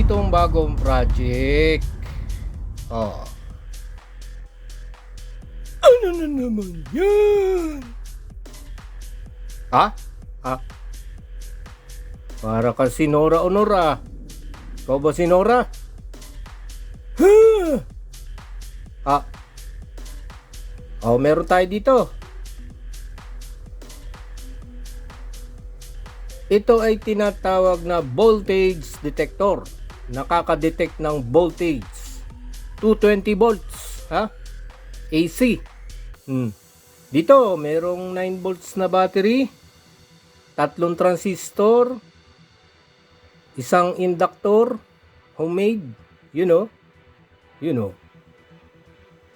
ditong bagong project. Oh. Ano na naman yan? Ha? Ha? Para ka si Nora Honora. Ikaw ba si Nora? Ha? Ha? Oh, meron tayo dito. Ito ay tinatawag na voltage detector. Nakaka-detect ng voltage. 220 volts, ha? AC. Dito, merong 9 volts na battery, 3 transistor, isang inductor, homemade, you know,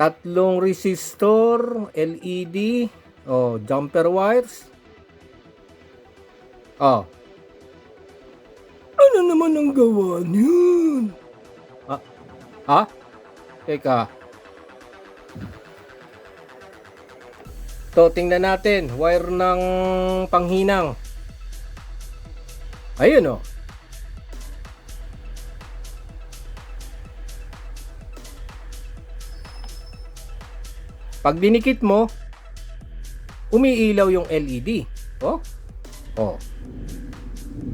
3 resistor, LED, jumper wires. Ano naman ang gawa niyan? Ha? Teka. To, tingnan natin. Wire ng panghinang. Ayun, Pag dinikit mo, umiilaw yung LED.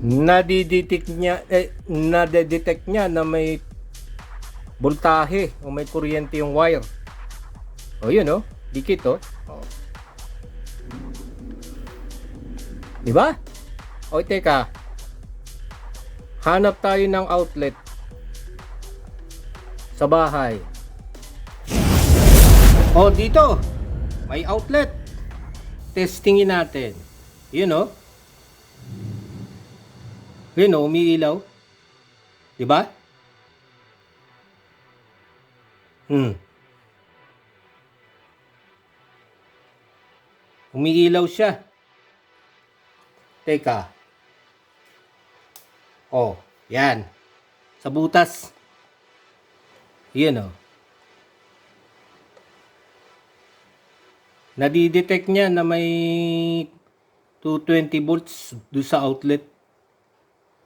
Nadidetect niya na may voltahe o may kuryente yung wire. Yun, dikit, Diba? Teka. Hanap tayo ng outlet sa bahay. Dito. May outlet. Testingin natin. Yun, umiilaw. Diba? Umiilaw siya. Teka. Yan. Sa butas. Yun, Nadidetect niya na may 220 volts do sa outlet.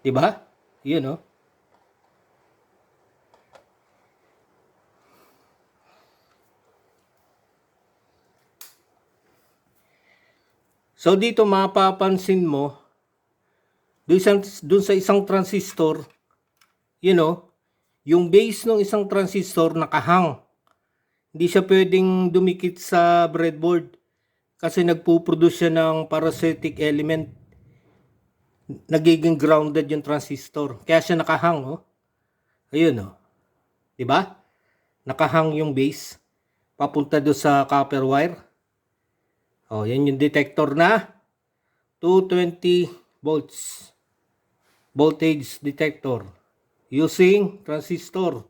Diba? Yun, So dito mapapansin mo, dun sa isang transistor, yung base ng isang transistor nakahang. Hindi siya pwedeng dumikit sa breadboard kasi nagpo-produce siya ng parasitic element. Nagiging grounded yung transistor. Kaya siya nakahang, Ayun, Diba? Nakahang yung base papunta doon sa copper wire. Yan yung detector na 220 volts voltage detector using transistor.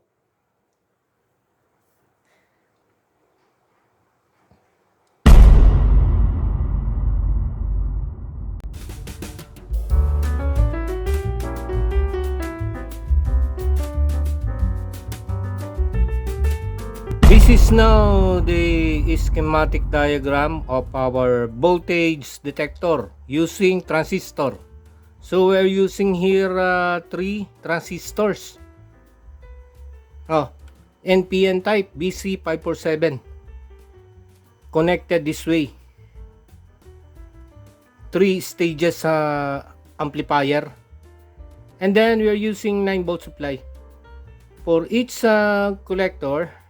This is now the schematic diagram of our voltage detector using transistor. So we're using here 3 transistors. NPN type BC547. Connected this way. 3 stages amplifier. And then we're using 9 volt supply. For each collector,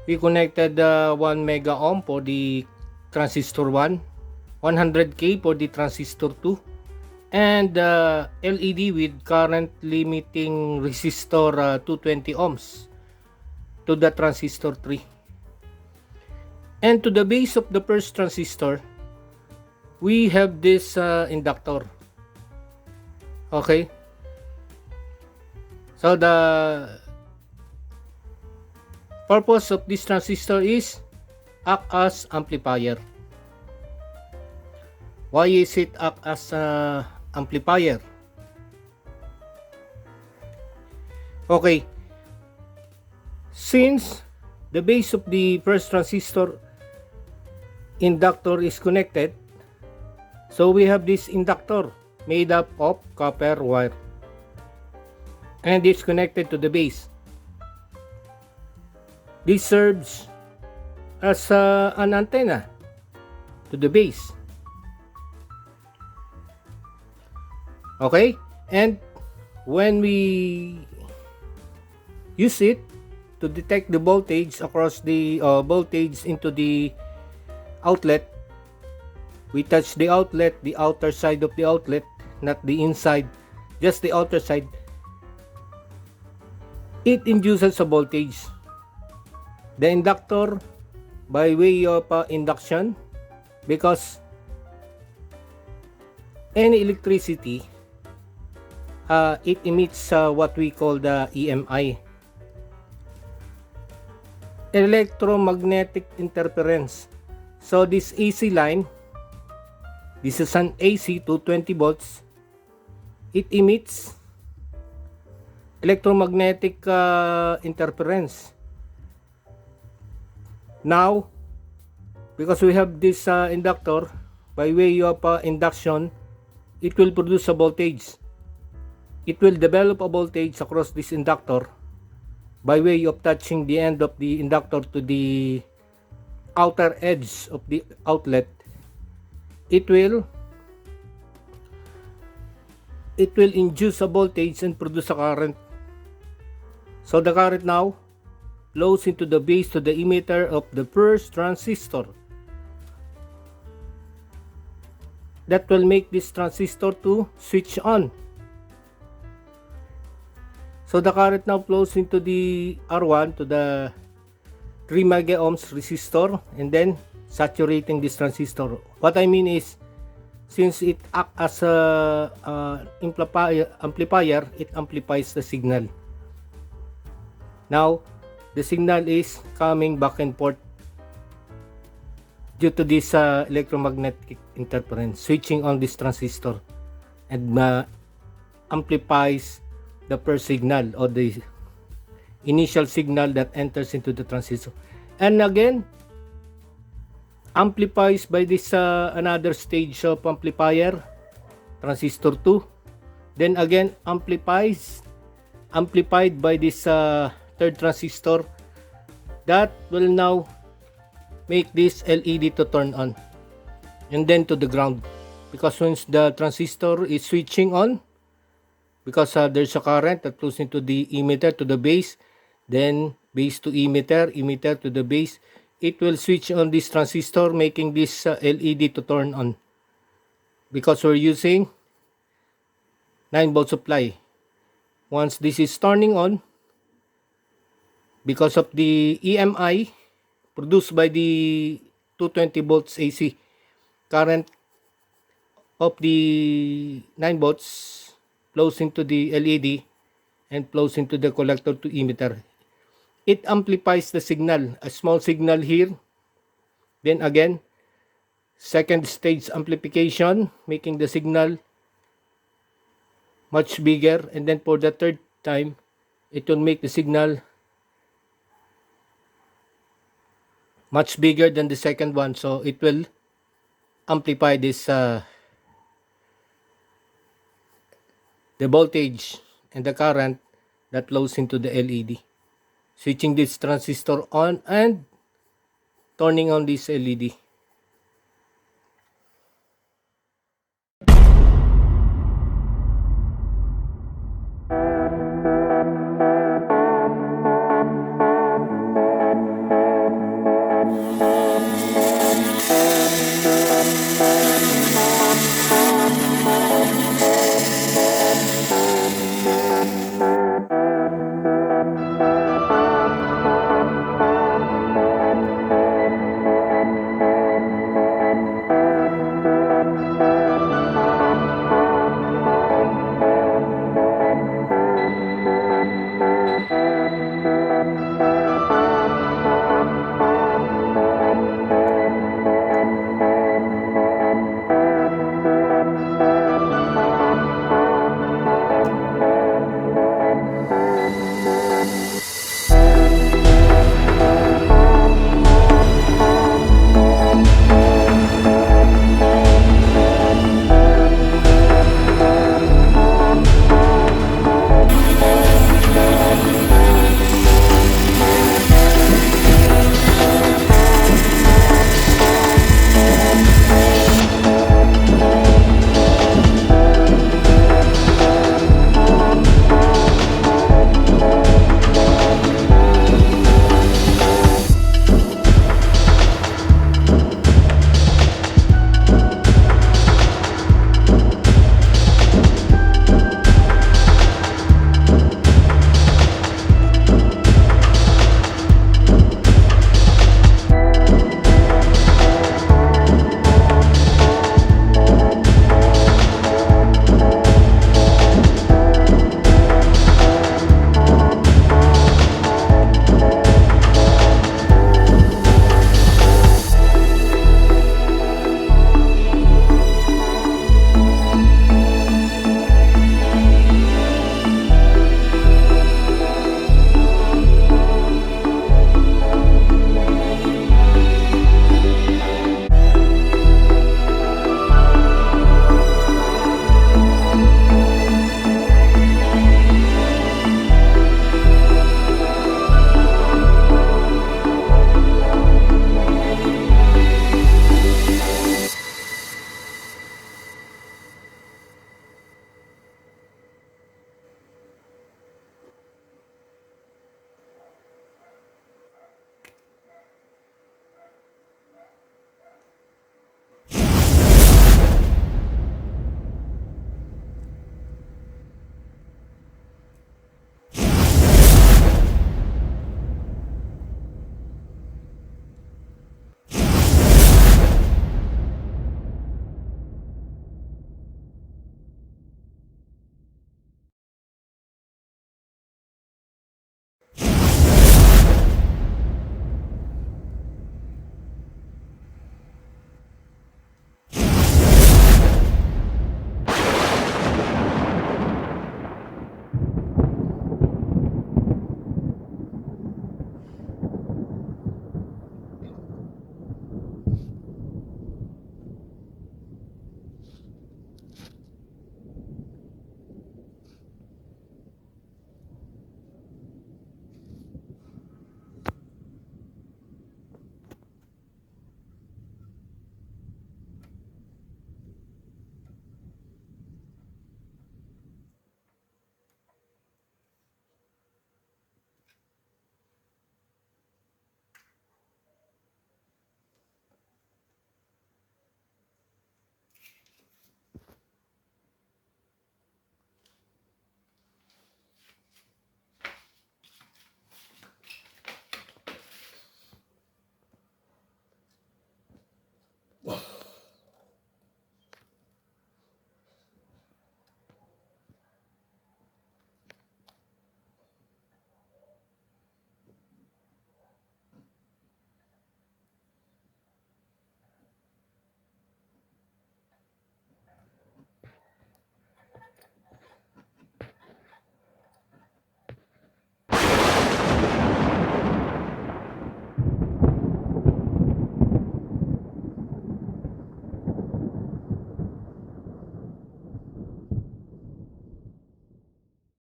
we connected 1 mega ohm for the transistor 1, 100K for the transistor 2, and LED with current limiting resistor 220 ohms to the transistor 3. And to the base of the first transistor, we have this inductor. Okay? So the purpose of this transistor is act as amplifier. Why is it act as amplifier? Okay, since the base of the first transistor inductor is connected, so we have this inductor made up of copper wire. and it's connected to the base. This serves as an antenna to the base. Okay, and when we use it to detect the voltage across the voltage into the outlet, we touch the outlet, the outer side of the outlet, not the inside, just the outer side. It induces a voltage. The inductor, by way of induction, because any electricity, it emits what we call the EMI, electromagnetic interference. So this AC line, this is an AC 220 volts, it emits electromagnetic interference. Now, because we have this inductor, by way of induction, it will produce a voltage. It will develop a voltage across this inductor by way of touching the end of the inductor to the outer edge of the outlet. It will induce a voltage and produce a current. So the current now flows into the base to the emitter of the first transistor. That will make this transistor to switch on. So the current now flows into the R1 to the 3 mega ohms resistor and then saturating this transistor. What I mean is, since it acts as a amplifier, it amplifies the signal. Now, the signal is coming back and forth due to this electromagnetic interference, switching on this transistor, and amplifies the first signal or the initial signal that enters into the transistor, and again amplifies by this another stage of amplifier, transistor 2, then again amplified by this third transistor that will now make this LED to turn on, and then to the ground, because once the transistor is switching on, because there's a current that flows into the emitter to the base, then base to emitter, emitter to the base, it will switch on this transistor, making this LED to turn on, because we're using 9 volt supply. Once this is turning on, because of the EMI produced by the 220 volts AC current of the 9 volts flows into the LED and flows into the collector to emitter. It amplifies the signal, a small signal here, then again second stage amplification, making the signal much bigger, and then for the third time it will make the signal much bigger than the second one, so it will amplify this the voltage and the current that flows into the LED, switching this transistor on and turning on this LED.